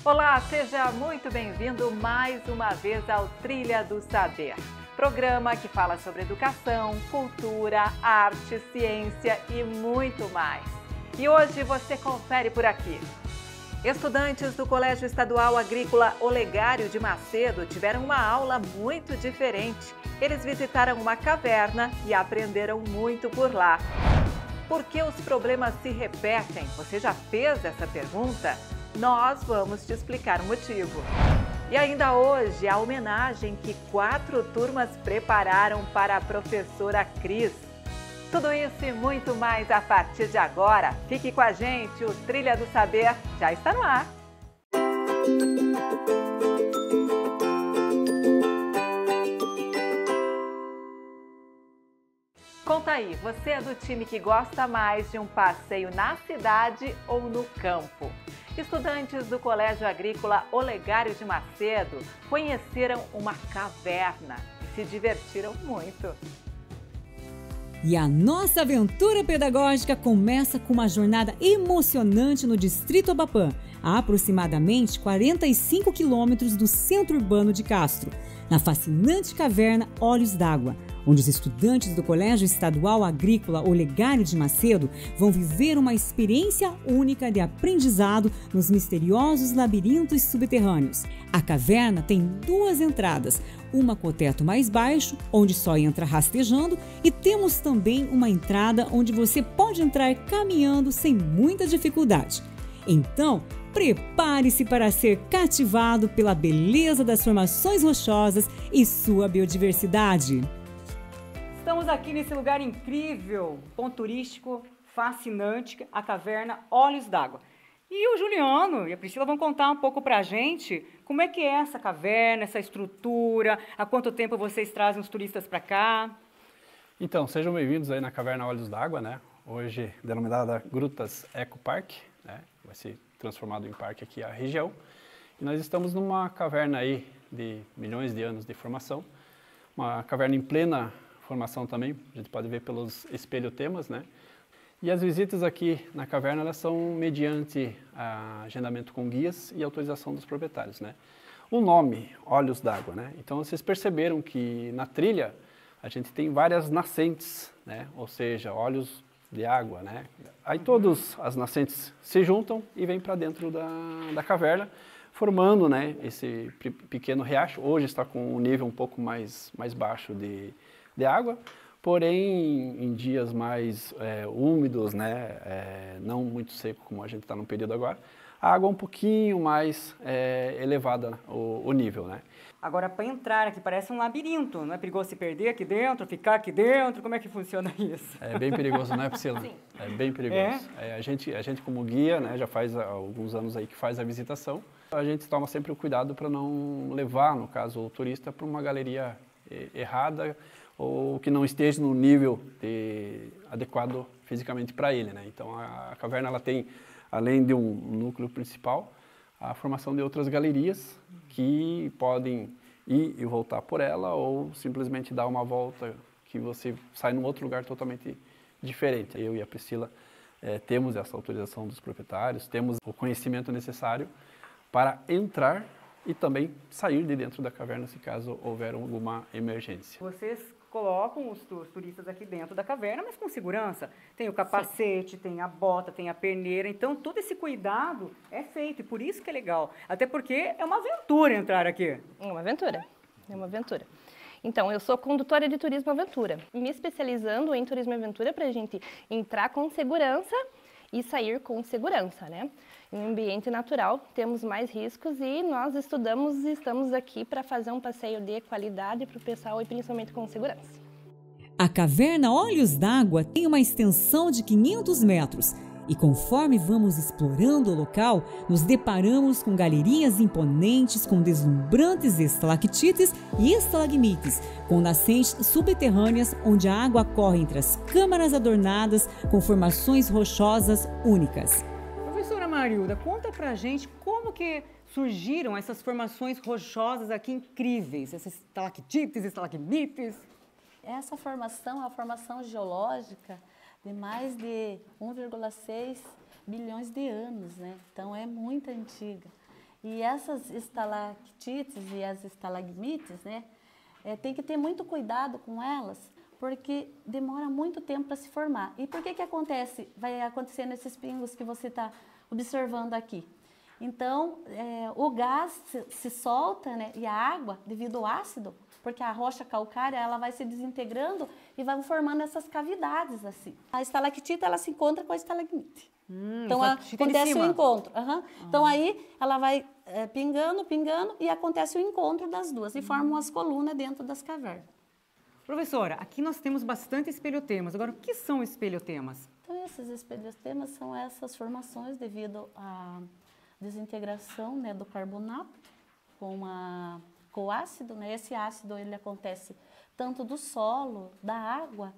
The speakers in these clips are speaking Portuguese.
Olá, seja muito bem-vindo mais uma vez ao Trilha do Saber, programa que fala sobre educação, cultura, arte, ciência e muito mais. E hoje você confere por aqui. Estudantes do Colégio Estadual Agrícola Olegário de Macedo tiveram uma aula muito diferente. Eles visitaram uma caverna e aprenderam muito por lá. Por que os problemas se repetem? Você já fez essa pergunta? Nós vamos te explicar o motivo. E ainda hoje, a homenagem que 4 turmas prepararam para a professora Cris. Tudo isso e muito mais a partir de agora. Fique com a gente, o Trilha do Saber já está no ar. Conta aí, você é do time que gosta mais de um passeio na cidade ou no campo? Estudantes do Colégio Agrícola Olegário de Macedo conheceram uma caverna e se divertiram muito. E a nossa aventura pedagógica começa com uma jornada emocionante no Distrito Amapã, a aproximadamente 45 quilômetros do centro urbano de Castro, na fascinante caverna Olhos d'Água, onde os estudantes do Colégio Estadual Agrícola Olegário de Macedo vão viver uma experiência única de aprendizado nos misteriosos labirintos subterrâneos. A caverna tem 2 entradas, uma com o teto mais baixo, onde só entra rastejando, e temos também uma entrada onde você pode entrar caminhando sem muita dificuldade. Então, prepare-se para ser cativado pela beleza das formações rochosas e sua biodiversidade. Estamos aqui nesse lugar incrível, ponto turístico, fascinante, a caverna Olhos d'Água. E o Juliano e a Priscila vão contar um pouco pra gente como é que é essa caverna, essa estrutura, há quanto tempo vocês trazem os turistas para cá. Então, sejam bem-vindos aí na caverna Olhos d'Água, né? Hoje denominada Grutas Eco Park, né? Vai ser transformado em parque aqui a região. E nós estamos numa caverna aí de milhões de anos de formação, uma caverna em plena formação também, a gente pode ver pelos espelhotemas, né? E as visitas aqui na caverna, elas são mediante agendamento com guias e autorização dos proprietários, né? O nome, Olhos d'Água, né? Então vocês perceberam que na trilha a gente tem várias nascentes, né? Ou seja, olhos de água, né? Aí todas as nascentes se juntam e vêm para dentro da caverna, formando, né, esse pequeno riacho. Hoje está com um nível um pouco mais baixo de água, porém em dias mais úmidos, né, não muito seco como a gente está no período agora, a água é um pouquinho mais elevada o nível, né. Agora, para entrar aqui, parece um labirinto, não é perigoso se perder aqui dentro, ficar aqui dentro, como é que funciona isso? É bem perigoso, não é, Priscila? Sim. É bem perigoso. A gente como guia, né, já faz alguns anos aí que faz a visitação, a gente toma sempre o cuidado para não levar, no caso, o turista para uma galeria errada, ou que não esteja no nível adequado fisicamente para ele, né? Então a caverna ela tem, além de um núcleo principal, a formação de outras galerias que podem ir e voltar por ela ou simplesmente dar uma volta que você sai num outro lugar totalmente diferente. Eu e a Priscila temos essa autorização dos proprietários, temos o conhecimento necessário para entrar e também sair de dentro da caverna se caso houver alguma emergência. Vocês colocam os turistas aqui dentro da caverna, mas com segurança. Tem o capacete, tem a bota, tem a perneira, então todo esse cuidado é feito e por isso que é legal. Até porque é uma aventura entrar aqui. É uma aventura, é uma aventura. Então, eu sou condutora de turismo aventura, me especializando em turismo aventura para a gente entrar com segurança e sair com segurança, né? Em um ambiente natural, temos mais riscos e nós estudamos e estamos aqui para fazer um passeio de qualidade para o pessoal e principalmente com segurança. A caverna Olhos d'Água tem uma extensão de 500 metros e conforme vamos explorando o local, nos deparamos com galerias imponentes com deslumbrantes estalactites e estalagmites, com nascentes subterrâneas onde a água corre entre as câmaras adornadas com formações rochosas únicas. Professora Marilda, conta pra gente como que surgiram essas formações rochosas aqui incríveis, essas estalactites, estalagmites. Essa formação é uma formação geológica de mais de 1,6 bilhões de anos, né? Então é muito antiga. E essas estalactites e as estalagmites, né, tem que ter muito cuidado com elas, porque demora muito tempo para se formar. E por que acontece? Vai acontecer nesses pingos que você está observando aqui. Então, o gás se solta, né, e a água, devido ao ácido, porque a rocha calcária ela vai se desintegrando e vai formando essas cavidades assim. A estalactita ela se encontra com a estalagmite. Então acontece o encontro. Então aí ela vai pingando e acontece o encontro das duas e formam as colunas dentro das cavernas. Professora, aqui nós temos bastante espelhotemas. Agora, o que são espelhotemas? Então esses espelhotemas são essas formações devido à desintegração, né, do carbonato com o ácido, né? Esse ácido ele acontece tanto do solo, da água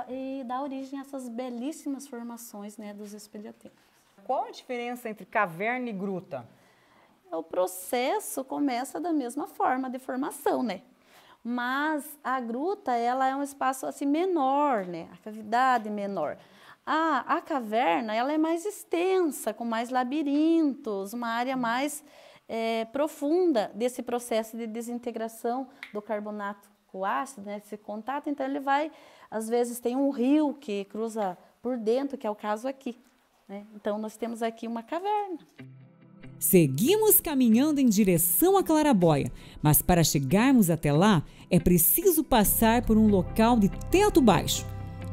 e dá origem a essas belíssimas formações, né, dos espelhotemas. Qual a diferença entre caverna e gruta? O processo começa da mesma forma de formação, né? Mas a gruta ela é um espaço assim menor, né? A cavidade menor. A caverna ela é mais extensa, com mais labirintos, uma área mais profunda desse processo de desintegração do carbonato com o ácido, né, esse contato. Então ele vai, às vezes tem um rio que cruza por dentro, que é o caso aqui, né? Então nós temos aqui uma caverna. Seguimos caminhando em direção à Claraboia, mas para chegarmos até lá é preciso passar por um local de teto baixo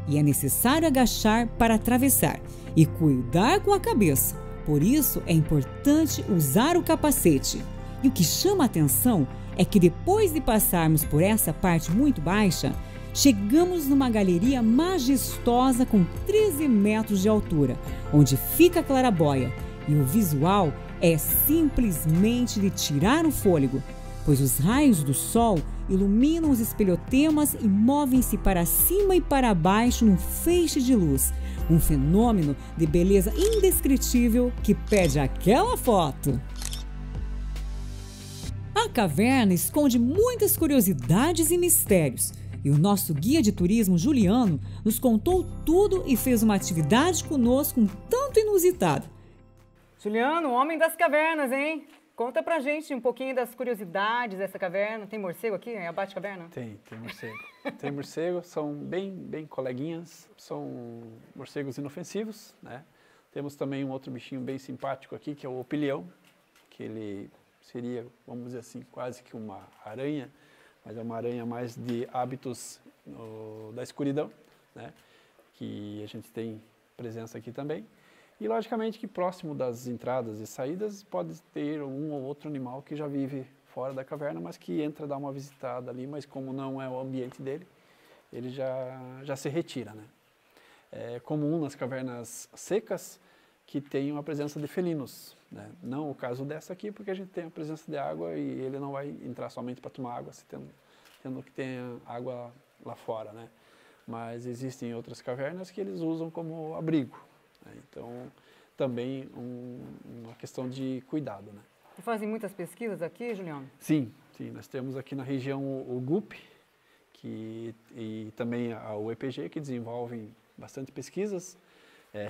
e é necessário agachar para atravessar e cuidar com a cabeça. Por isso, é importante usar o capacete. E o que chama a atenção é que depois de passarmos por essa parte muito baixa, chegamos numa galeria majestosa com 13 metros de altura, onde fica a Claraboia. E o visual é simplesmente de tirar o fôlego, pois os raios do sol iluminam os espelhotemas e movem-se para cima e para baixo num feixe de luz. Um fenômeno de beleza indescritível que pede aquela foto. A caverna esconde muitas curiosidades e mistérios. E o nosso guia de turismo, Juliano, nos contou tudo e fez uma atividade conosco um tanto inusitada. Juliano, homem das cavernas, hein? Conta pra gente um pouquinho das curiosidades dessa caverna. Tem morcego aqui? É a Batcaverna? Tem morcego. Tem morcego, são bem coleguinhas, são morcegos inofensivos, né? Temos também um outro bichinho bem simpático aqui, que é o opilião, que ele seria, vamos dizer assim, quase que uma aranha, mas é uma aranha mais de hábitos da escuridão, né? Que a gente tem presença aqui também. E, logicamente, que próximo das entradas e saídas pode ter um ou outro animal que já vive fora da caverna, mas que entra, dá uma visitada ali, mas como não é o ambiente dele, ele já se retira, né? É comum nas cavernas secas que tenham a presença de felinos, né? Não o caso dessa aqui, porque a gente tem a presença de água e ele não vai entrar somente para tomar água, se tendo que ter água lá fora, né? Mas existem outras cavernas que eles usam como abrigo. Então, também uma questão de cuidado, né? E fazem muitas pesquisas aqui, Juliano? Sim. Nós temos aqui na região o GUP e também o EPG, que desenvolvem bastante pesquisas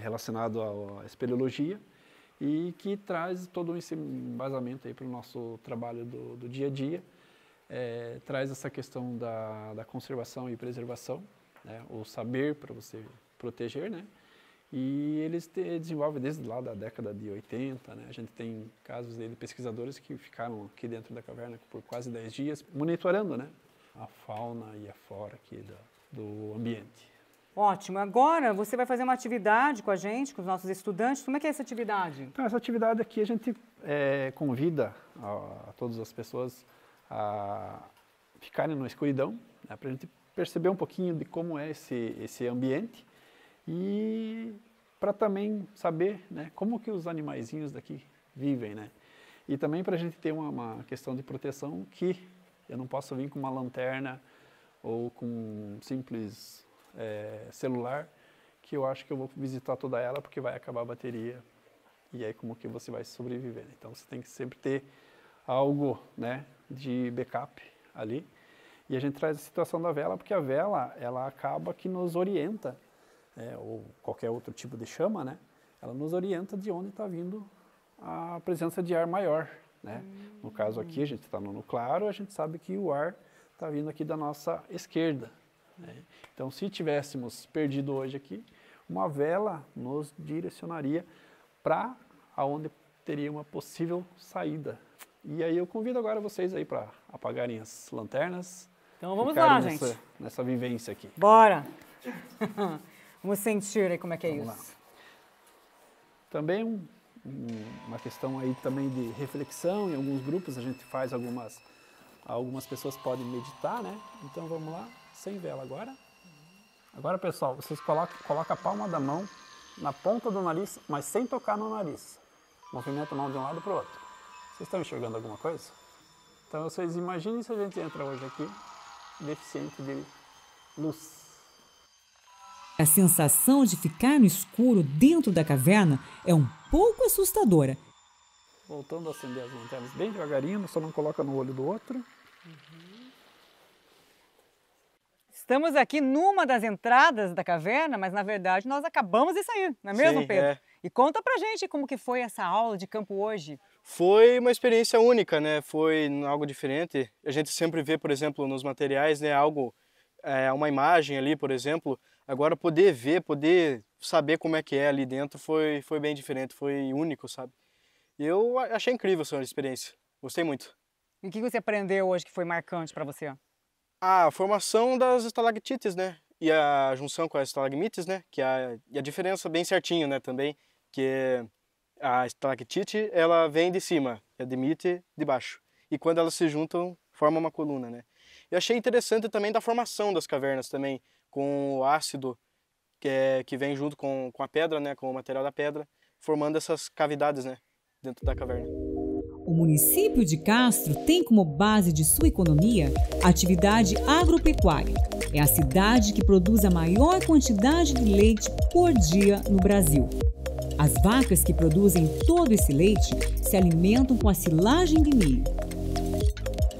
relacionadas à espeleologia e que traz todo esse embasamento aí para o nosso trabalho do dia a dia. Traz essa questão da conservação e preservação, né? O saber para você proteger, né? E eles desenvolvem desde lá da década de 80, né? A gente tem casos de pesquisadores que ficaram aqui dentro da caverna por quase 10 dias, monitorando, né, a fauna e a flora aqui do ambiente. Ótimo. Agora você vai fazer uma atividade com a gente, com os nossos estudantes. Como é que é essa atividade? Então, essa atividade aqui a gente convida a todas as pessoas a ficarem na escuridão, né, para a gente perceber um pouquinho de como é esse ambiente. E para também saber, né, como que os animaizinhos daqui vivem, né? E também para a gente ter uma questão de proteção que eu não posso vir com uma lanterna ou com um simples celular, que eu acho que eu vou visitar toda ela porque vai acabar a bateria e aí como que você vai sobreviver. Então você tem que sempre ter algo, né, de backup ali. E a gente traz a situação da vela porque a vela ela acaba que nos orienta, ou qualquer outro tipo de chama, né? Ela nos orienta de onde está vindo a presença de ar maior, né? No caso aqui, a gente está no claro, a gente sabe que o ar está vindo aqui da nossa esquerda, né? Então, se tivéssemos perdido hoje aqui, uma vela nos direcionaria para onde teria uma possível saída. E aí eu convido agora vocês aí para apagarem as lanternas. Então vamos lá, gente. Nessa vivência aqui. Bora! Vamos sentir aí como é que é Vamos isso. lá. Também uma questão aí também de reflexão, em alguns grupos a gente faz algumas pessoas podem meditar, né? Então vamos lá, sem vela agora. Agora, pessoal, vocês colocam a palma da mão na ponta do nariz, mas sem tocar no nariz. Movimenta a mão de um lado para o outro. Vocês estão enxergando alguma coisa? Então vocês imaginem se a gente entra hoje aqui deficiente de luz. A sensação de ficar no escuro dentro da caverna é um pouco assustadora. Voltando a acender as lanternas bem devagarinho, só não coloca no olho do outro. Estamos aqui numa das entradas da caverna, mas na verdade nós acabamos de sair, não é mesmo, Sim, Pedro? é. E conta pra gente como que foi essa aula de campo hoje. Foi uma experiência única, né? Foi algo diferente. A gente sempre vê, por exemplo, nos materiais, né, uma imagem ali, por exemplo. Agora poder ver, poder saber como é que é ali dentro foi bem diferente, foi único, sabe? E eu achei incrível essa experiência. Gostei muito. E o que você aprendeu hoje que foi marcante para você? A formação das estalactites, né? E a junção com as estalagmites, né? E a diferença bem certinho, né? Também, que a estalactite, ela vem de cima, e a demite de baixo. E quando elas se juntam, forma uma coluna, né? Eu achei interessante também da formação das cavernas também, com o ácido que vem junto com a pedra, né? Com o material da pedra, formando essas cavidades, né? Dentro da caverna. O município de Castro tem como base de sua economia a atividade agropecuária. É a cidade que produz a maior quantidade de leite por dia no Brasil. As vacas que produzem todo esse leite se alimentam com a silagem de milho.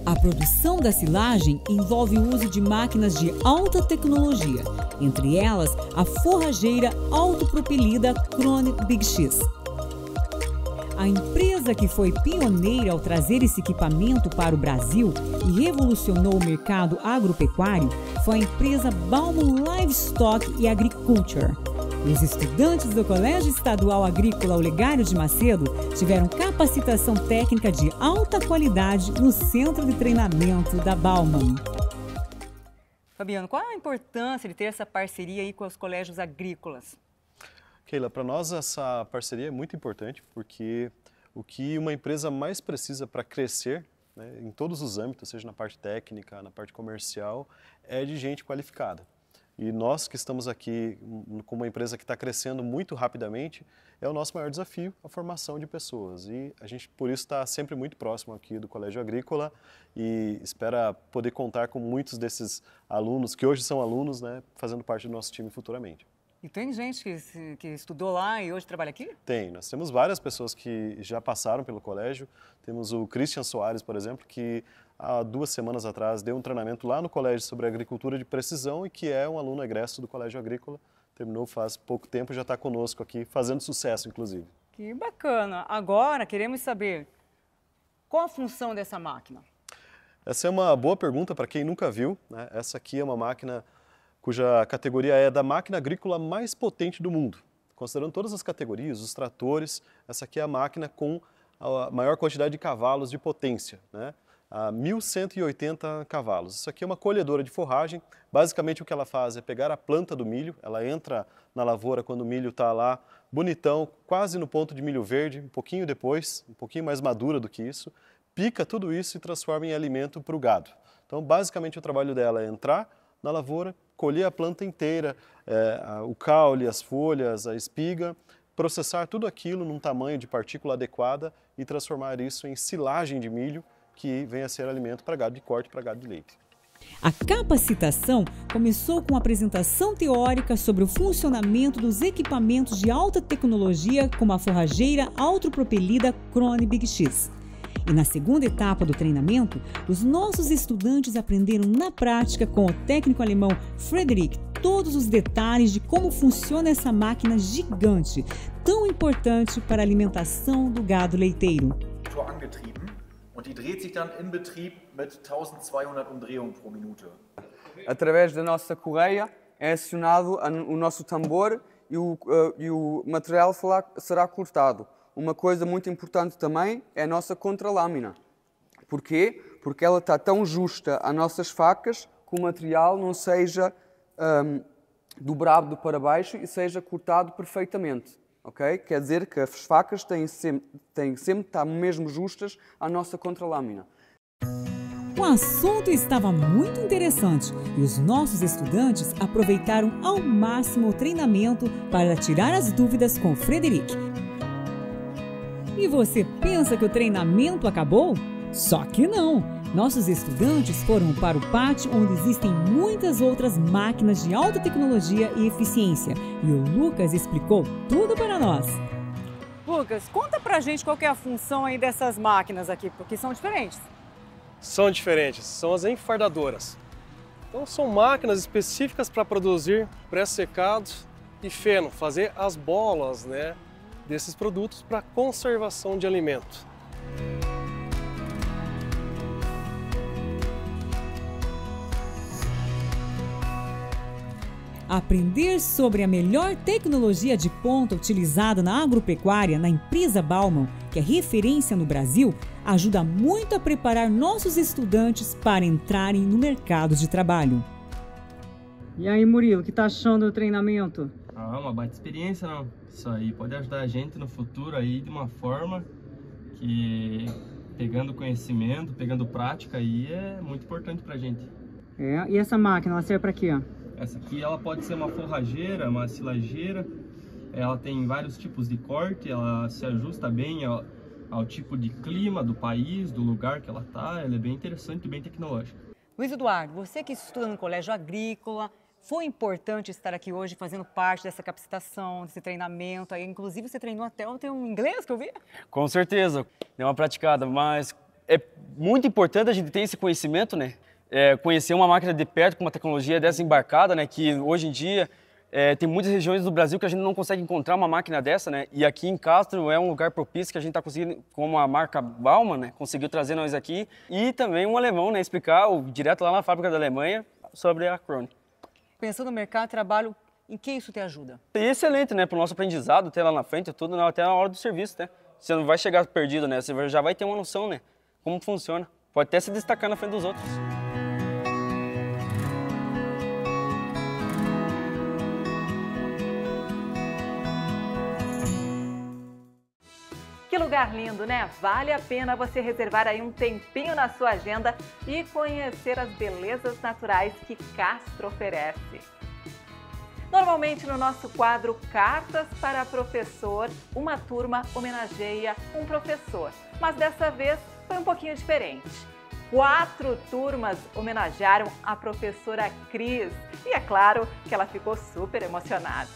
A produção da silagem envolve o uso de máquinas de alta tecnologia, entre elas a forrageira autopropelida Krone Big X. A empresa que foi pioneira ao trazer esse equipamento para o Brasil e revolucionou o mercado agropecuário foi a empresa Baumann Livestock e Agriculture. Os estudantes do Colégio Estadual Agrícola Olegário de Macedo tiveram capacitação técnica de alta qualidade no centro de treinamento da Baumann. Fabiano, qual a importância de ter essa parceria aí com os colégios agrícolas? Keila, para nós essa parceria é muito importante porque o que uma empresa mais precisa para crescer, né, em todos os âmbitos, seja na parte técnica, na parte comercial, é de gente qualificada. E nós que estamos aqui com uma empresa que está crescendo muito rapidamente, é o nosso maior desafio, a formação de pessoas. E a gente, por isso, está sempre muito próximo aqui do Colégio Agrícola e espera poder contar com muitos desses alunos, que hoje são alunos, né, fazendo parte do nosso time futuramente. E tem gente que estudou lá e hoje trabalha aqui? Tem, nós temos várias pessoas que já passaram pelo colégio. Temos o Christian Soares, por exemplo, que há 2 semanas atrás deu um treinamento lá no colégio sobre agricultura de precisão e que é um aluno egresso do Colégio Agrícola. Terminou faz pouco tempo e já está conosco aqui, fazendo sucesso, inclusive. Que bacana! Agora queremos saber qual a função dessa máquina? Essa é uma boa pergunta para quem nunca viu, né? Essa aqui é uma máquina cuja categoria é da máquina agrícola mais potente do mundo. Considerando todas as categorias, os tratores, essa aqui é a máquina com a maior quantidade de cavalos de potência, né? 1.180 cavalos. Isso aqui é uma colhedora de forragem. Basicamente o que ela faz é pegar a planta do milho, ela entra na lavoura quando o milho está lá bonitão, quase no ponto de milho verde, um pouquinho depois, um pouquinho mais madura do que isso, pica tudo isso e transforma em alimento para o gado. Então basicamente o trabalho dela é entrar na lavoura, colher a planta inteira, o caule, as folhas, a espiga, processar tudo aquilo num tamanho de partícula adequada e transformar isso em silagem de milho, que venha a ser alimento para gado de corte, para gado de leite. A capacitação começou com a apresentação teórica sobre o funcionamento dos equipamentos de alta tecnologia, como a forrageira autopropelida Krone Big X. E na segunda etapa do treinamento, os nossos estudantes aprenderam na prática com o técnico alemão Frederick todos os detalhes de como funciona essa máquina gigante, tão importante para a alimentação do gado leiteiro. angetrieben und die dreht sich dann im Betrieb mit 1200 Umdrehungen pro Minute. Através da nossa correia é acionado o nosso tambor e o material será cortado. Uma coisa muito importante também é a nossa contralâmina. Porquê? Porque ela está tão justa às nossas facas que o material não seja dobrado para baixo e seja cortado perfeitamente. Okay? Quer dizer que as facas têm sempre de estar mesmo justas à nossa contralâmina. O assunto estava muito interessante e os nossos estudantes aproveitaram ao máximo o treinamento para tirar as dúvidas com o Frederic. E você pensa que o treinamento acabou? Só que não! Nossos estudantes foram para o pátio onde existem muitas outras máquinas de alta tecnologia e eficiência. E o Lucas explicou tudo para nós. Lucas, conta pra gente qual que é a função aí dessas máquinas aqui, porque são diferentes. São diferentes, são as enfardadoras. Então são máquinas específicas para produzir pré-secados e feno, fazer as bolas, né, desses produtos para conservação de alimento. Aprender sobre a melhor tecnologia de ponta utilizada na agropecuária na empresa Baumann, que é referência no Brasil, ajuda muito a preparar nossos estudantes para entrarem no mercado de trabalho. E aí, Murilo, o que tá achando do treinamento? Uma baita experiência, não? Isso aí pode ajudar a gente no futuro aí de uma forma que, pegando conhecimento, pegando prática, aí é muito importante pra gente. E essa máquina, ela serve para quê? Essa aqui ela pode ser uma forrageira, uma silageira, ela tem vários tipos de corte, ela se ajusta bem ao tipo de clima do país, do lugar que ela está, ela é bem interessante e bem tecnológica. Luiz Eduardo, você que estuda no colégio agrícola, foi importante estar aqui hoje fazendo parte dessa capacitação, desse treinamento, aí, inclusive você treinou até o teu inglês que eu vi? Com certeza, deu uma praticada, mas é muito importante a gente ter esse conhecimento, né? Conhecer uma máquina de perto com uma tecnologia dessa embarcada, né, que hoje em dia tem muitas regiões do Brasil que a gente não consegue encontrar uma máquina dessa, né, e aqui em Castro é um lugar propício que a gente está conseguindo, como a marca Baumann, né, conseguiu trazer nós aqui, e também um alemão, né, explicar direto lá na fábrica da Alemanha sobre a Krone. Pensando no mercado de trabalho, em que isso te ajuda? É excelente, né, para o nosso aprendizado, até lá na frente, tudo, né, até na hora do serviço, né, você não vai chegar perdido, né, você já vai ter uma noção, né, como funciona, pode até se destacar na frente dos outros. Que lugar lindo, né? Vale a pena você reservar aí um tempinho na sua agenda e conhecer as belezas naturais que Castro oferece. Normalmente no nosso quadro Cartas para Professor, uma turma homenageia um professor, mas dessa vez foi um pouquinho diferente. 4 turmas homenagearam a professora Cris e é claro que ela ficou super emocionada.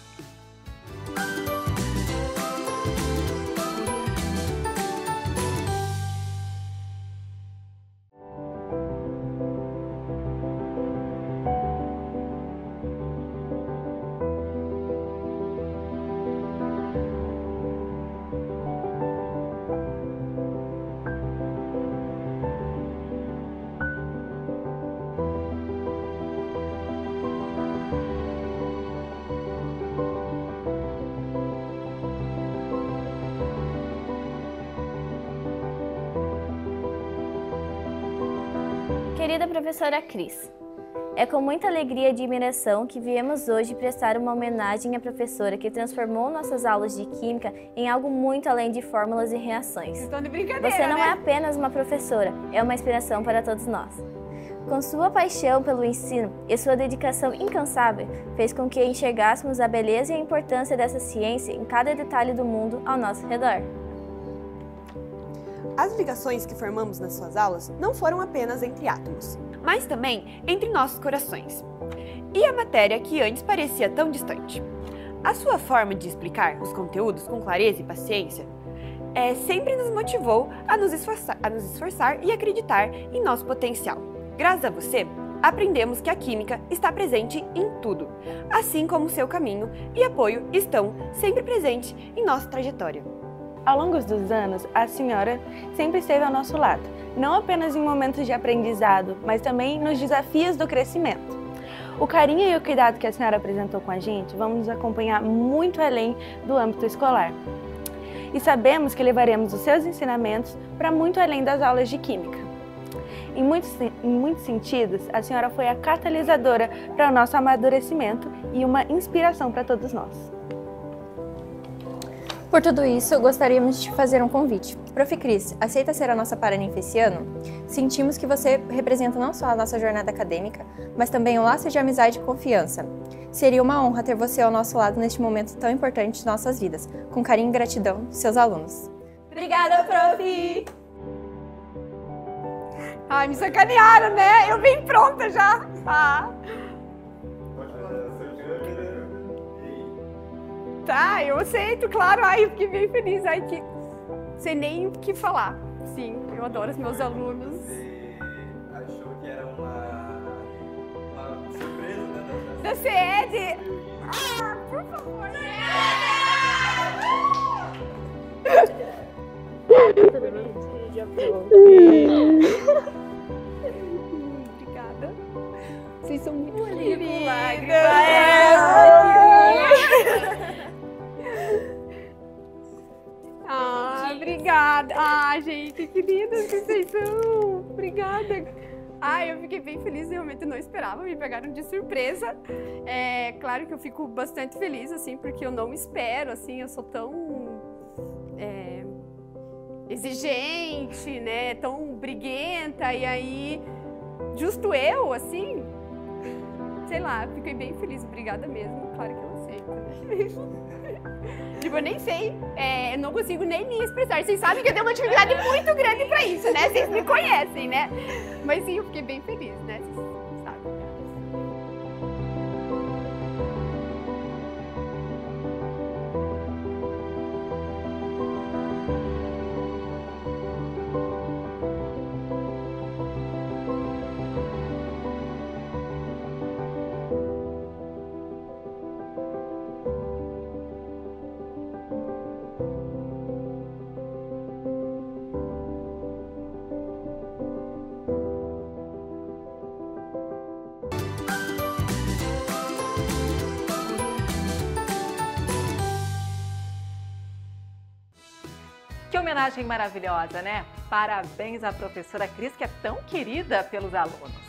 Querida professora Cris, é com muita alegria e admiração que viemos hoje prestar uma homenagem à professora que transformou nossas aulas de Química em algo muito além de fórmulas e reações. Então, de brincadeira, Você não né? é apenas uma professora, é uma inspiração para todos nós. Com sua paixão pelo ensino e sua dedicação incansável, fez com que enxergássemos a beleza e a importância dessa ciência em cada detalhe do mundo ao nosso redor. As ligações que formamos nas suas aulas não foram apenas entre átomos, mas também entre nossos corações. E a matéria que antes parecia tão distante. A sua forma de explicar os conteúdos com clareza e paciência sempre nos motivou a nos esforçar e acreditar em nosso potencial. Graças a você, aprendemos que a química está presente em tudo, assim como seu caminho e apoio estão sempre presentes em nossa trajetória. Ao longo dos anos, a senhora sempre esteve ao nosso lado, não apenas em momentos de aprendizado, mas também nos desafios do crescimento. O carinho e o cuidado que a senhora apresentou com a gente vão nos acompanhar muito além do âmbito escolar. E sabemos que levaremos os seus ensinamentos para muito além das aulas de Química. Em muitos sentidos, a senhora foi a catalisadora para o nosso amadurecimento e uma inspiração para todos nós. Por tudo isso, gostaríamos de te fazer um convite. Prof. Cris, aceita ser a nossa paraninfa esse ano? Sentimos que você representa não só a nossa jornada acadêmica, mas também um laço de amizade e confiança. Seria uma honra ter você ao nosso lado neste momento tão importante de nossas vidas. Com carinho e gratidão, seus alunos. Obrigada, prof! Ai, me sacanearam, né? Eu vim pronta já. Tá, eu aceito, claro. Ai, eu fiquei bem feliz. Ai, que... Sei nem o que falar. Sim, eu adoro os meus alunos. Você achou que era uma surpresa, né? Da SED? Ah, por favor. Obrigada. Vocês são muito queridos. Ah, obrigada. Ah, gente, que lindas que vocês são. Obrigada. Ah, eu fiquei bem feliz, realmente não esperava, me pegaram de surpresa. É claro que eu fico bastante feliz, assim, porque eu não espero, assim, eu sou tão exigente, né, tão briguenta, e aí, justo eu, assim, sei lá, fiquei bem feliz, obrigada mesmo, claro que eu aceito, né? Tipo, eu nem sei, eu não consigo nem me expressar. Vocês sabem que eu tenho uma dificuldade muito grande pra isso, né? Vocês me conhecem, né? Mas sim, eu fiquei bem feliz, né? Vocês sabem. Que homenagem maravilhosa, né? Parabéns à professora Cris, que é tão querida pelos alunos.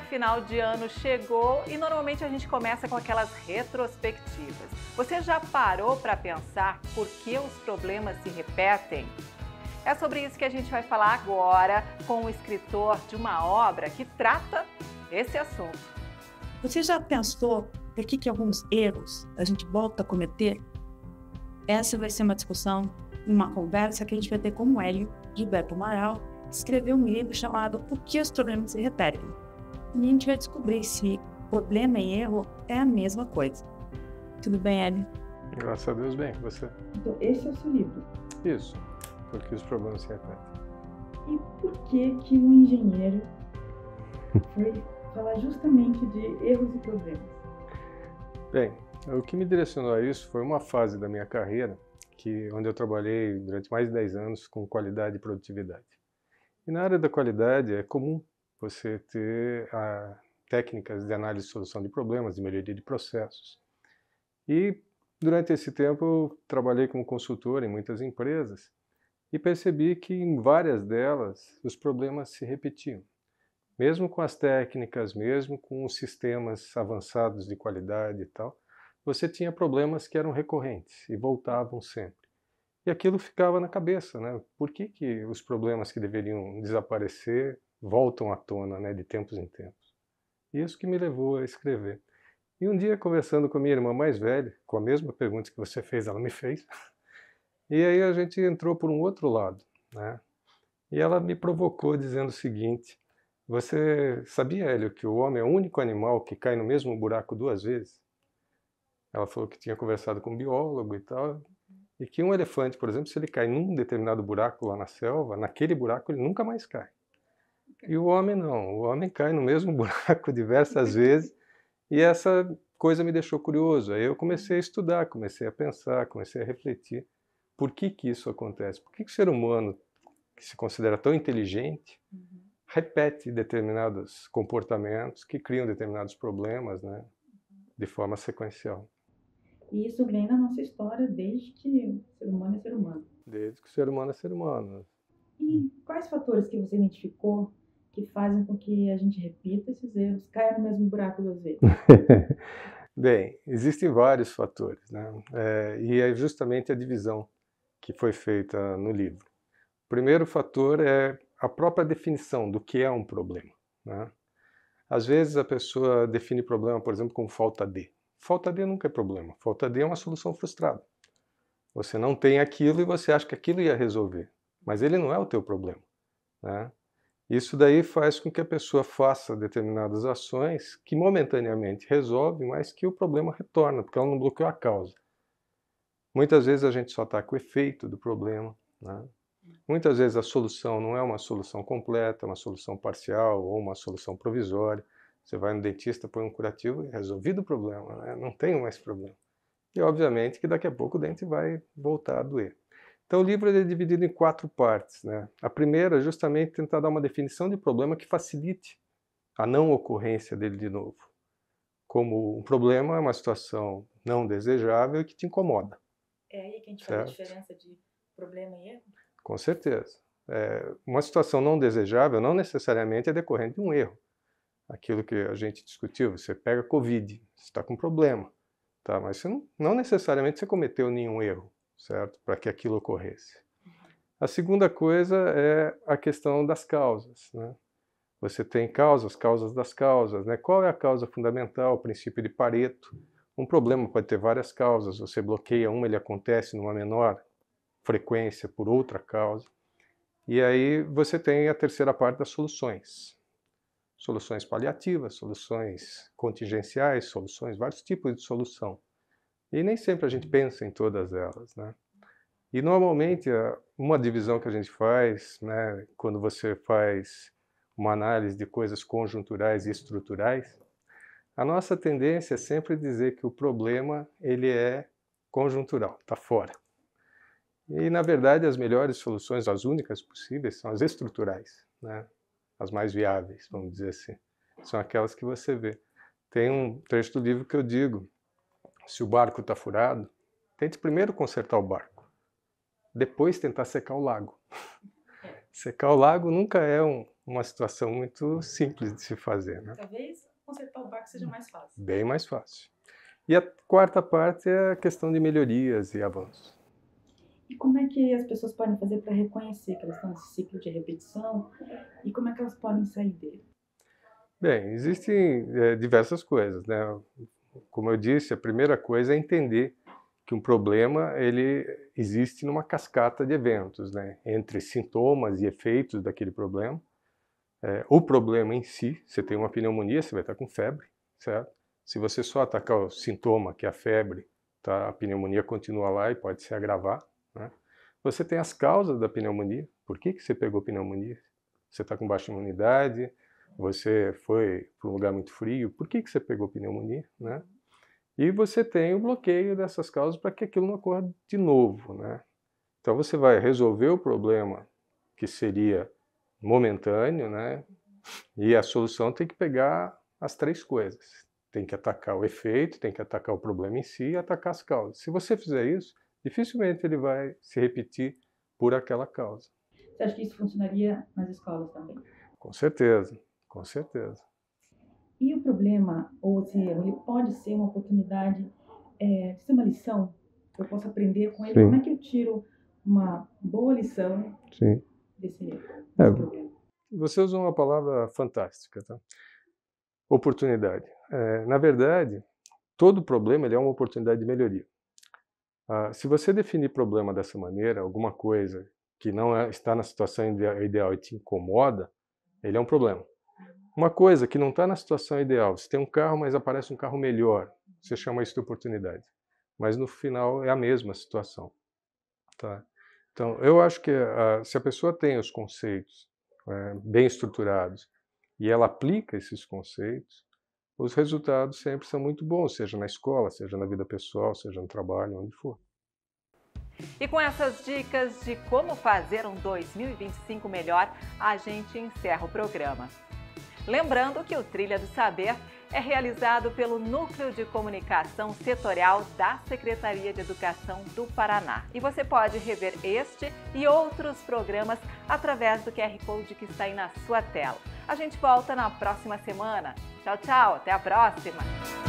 Final de ano chegou e normalmente a gente começa com aquelas retrospectivas. Você já parou para pensar por que os problemas se repetem? É sobre isso que a gente vai falar agora com o escritor de uma obra que trata esse assunto. Você já pensou por que alguns erros a gente volta a cometer? Essa vai ser uma discussão, uma conversa que a gente vai ter com o Hélio Gilberto Amaral, que escreveu um livro chamado Por que os problemas se repetem? E a gente vai descobrir se problema e erro é a mesma coisa. Tudo bem, Hélio? Graças a Deus, bem. Você? Então, esse é o seu livro. Isso. Por que os problemas se repetem? E por que um engenheiro foi falar justamente de erros e problemas? Bem, o que me direcionou a isso foi uma fase da minha carreira onde eu trabalhei durante mais de 10 anos com qualidade e produtividade. E na área da qualidade é comum você ter técnicas de análise e solução de problemas, de melhoria de processos. E durante esse tempo eu trabalhei como consultor em muitas empresas e percebi que em várias delas os problemas se repetiam. Mesmo com as técnicas, mesmo com os sistemas avançados de qualidade e tal, você tinha problemas que eram recorrentes e voltavam sempre. E aquilo ficava na cabeça, né? Por que os problemas que deveriam desaparecer voltam à tona, né, de tempos em tempos? Isso que me levou a escrever. E um dia, conversando com a minha irmã mais velha, com a mesma pergunta que você fez, ela me fez, e aí a gente entrou por um outro lado, né? E ela me provocou dizendo o seguinte: você sabia, Hélio, que o homem é o único animal que cai no mesmo buraco 2 vezes? Ela falou que tinha conversado com um biólogo e tal, e que um elefante, por exemplo, se ele cai num determinado buraco lá na selva, naquele buraco ele nunca mais cai. E o homem não, o homem cai no mesmo buraco diversas vezes, e essa coisa me deixou curioso. Aí eu comecei a estudar, comecei a pensar, comecei a refletir. por que isso acontece? Por que o ser humano, que se considera tão inteligente, repete determinados comportamentos que criam determinados problemas, né, de forma sequencial. E isso vem na nossa história desde que o ser humano é ser humano. Desde que o ser humano é ser humano. E quais fatores que você identificou que fazem com que a gente repita esses erros, caia no mesmo buraco 2 vezes? Bem, existem vários fatores, né? E é justamente a divisão que foi feita no livro. O primeiro fator é a própria definição do que é um problema, né? Às vezes a pessoa define problema, por exemplo, como falta de. Falta de nunca é problema. Falta de é uma solução frustrada. Você não tem aquilo e você acha que aquilo ia resolver, mas ele não é o teu problema, né? Isso daí faz com que a pessoa faça determinadas ações que momentaneamente resolvem, mas que o problema retorna, porque ela não bloqueou a causa. Muitas vezes a gente só ataca o efeito do problema, né? Muitas vezes a solução não é uma solução completa, é uma solução parcial ou uma solução provisória. Você vai no dentista, põe um curativo e resolvido o problema, né? Não tem mais problema. E obviamente que daqui a pouco o dente vai voltar a doer. Então o livro é dividido em 4 partes, né? A primeira é justamente tentar dar uma definição de problema que facilite a não ocorrência dele de novo. Como um problema é uma situação não desejável e que te incomoda. É aí que a gente faz a diferença de problema e erro? Com certeza. Uma situação não desejável não necessariamente é decorrente de um erro. Aquilo que a gente discutiu, você pega Covid, você está com problema, tá? Mas você não necessariamente você cometeu nenhum erro, certo? Para que aquilo ocorresse. A segunda coisa é a questão das causas, né? Você tem causas das causas, né? Qual é a causa fundamental? O princípio de Pareto. Um problema pode ter várias causas, você bloqueia uma, ele acontece numa menor frequência por outra causa. E aí você tem a terceira parte das soluções. Soluções paliativas, soluções contingenciais, soluções, vários tipos de solução. E nem sempre a gente pensa em todas elas, né? E normalmente uma divisão que a gente faz, né, quando você faz uma análise de coisas conjunturais e estruturais, a nossa tendência é sempre dizer que o problema ele é conjuntural, está fora. E na verdade as melhores soluções, as únicas possíveis, são as estruturais, né? As mais viáveis, vamos dizer assim. São aquelas que você vê. Tem um trecho do livro que eu digo, se o barco está furado, tente primeiro consertar o barco, depois tentar secar o lago. Secar o lago nunca é uma situação muito simples de se fazer, né? Talvez consertar o barco seja mais fácil. Bem mais fácil. E a quarta parte é a questão de melhorias e avanços. E como é que as pessoas podem fazer para reconhecer que elas estão nesse ciclo de repetição e como é que elas podem sair dele? Bem, existem diversas coisas, né? Como eu disse, a primeira coisa é entender que um problema ele existe numa cascata de eventos, né? Entre sintomas e efeitos daquele problema. O problema em si, você tem uma pneumonia, você vai estar com febre, certo? Se você só atacar o sintoma, que é a febre, tá? A pneumonia continua lá e pode se agravar, né? Você tem as causas da pneumonia. Por que você pegou pneumonia? Você está com baixa imunidade, você foi para um lugar muito frio, por que você pegou pneumonia, né? E você tem o bloqueio dessas causas para que aquilo não ocorra de novo, né? Então você vai resolver o problema que seria momentâneo, né? E a solução tem que pegar as 3 coisas. Tem que atacar o efeito, tem que atacar o problema em si e atacar as causas. Se você fizer isso, dificilmente ele vai se repetir por aquela causa. Você acha que isso funcionaria nas escolas também? Com certeza, com certeza. E o problema, ou esse erro, ele pode ser uma oportunidade de ser uma lição? Eu posso aprender com ele? Sim. Como é que eu tiro uma boa lição desse erro, desse problema? Você usou uma palavra fantástica, tá? Oportunidade. Na verdade, todo problema ele é uma oportunidade de melhoria. Se você definir problema dessa maneira, alguma coisa que não está na situação ideal e te incomoda, ele é um problema. Uma coisa que não está na situação ideal, você tem um carro, mas aparece um carro melhor, você chama isso de oportunidade. Mas no final é a mesma situação, tá? Então, eu acho que se a pessoa tem os conceitos bem estruturados e ela aplica esses conceitos, os resultados sempre são muito bons, seja na escola, seja na vida pessoal, seja no trabalho, onde for. E com essas dicas de como fazer um 2025 melhor, a gente encerra o programa. Lembrando que o Trilha do Saber é realizado pelo Núcleo de Comunicação Setorial da Secretaria de Educação do Paraná. E você pode rever este e outros programas através do QR Code que está aí na sua tela. A gente volta na próxima semana. Tchau, tchau, até a próxima!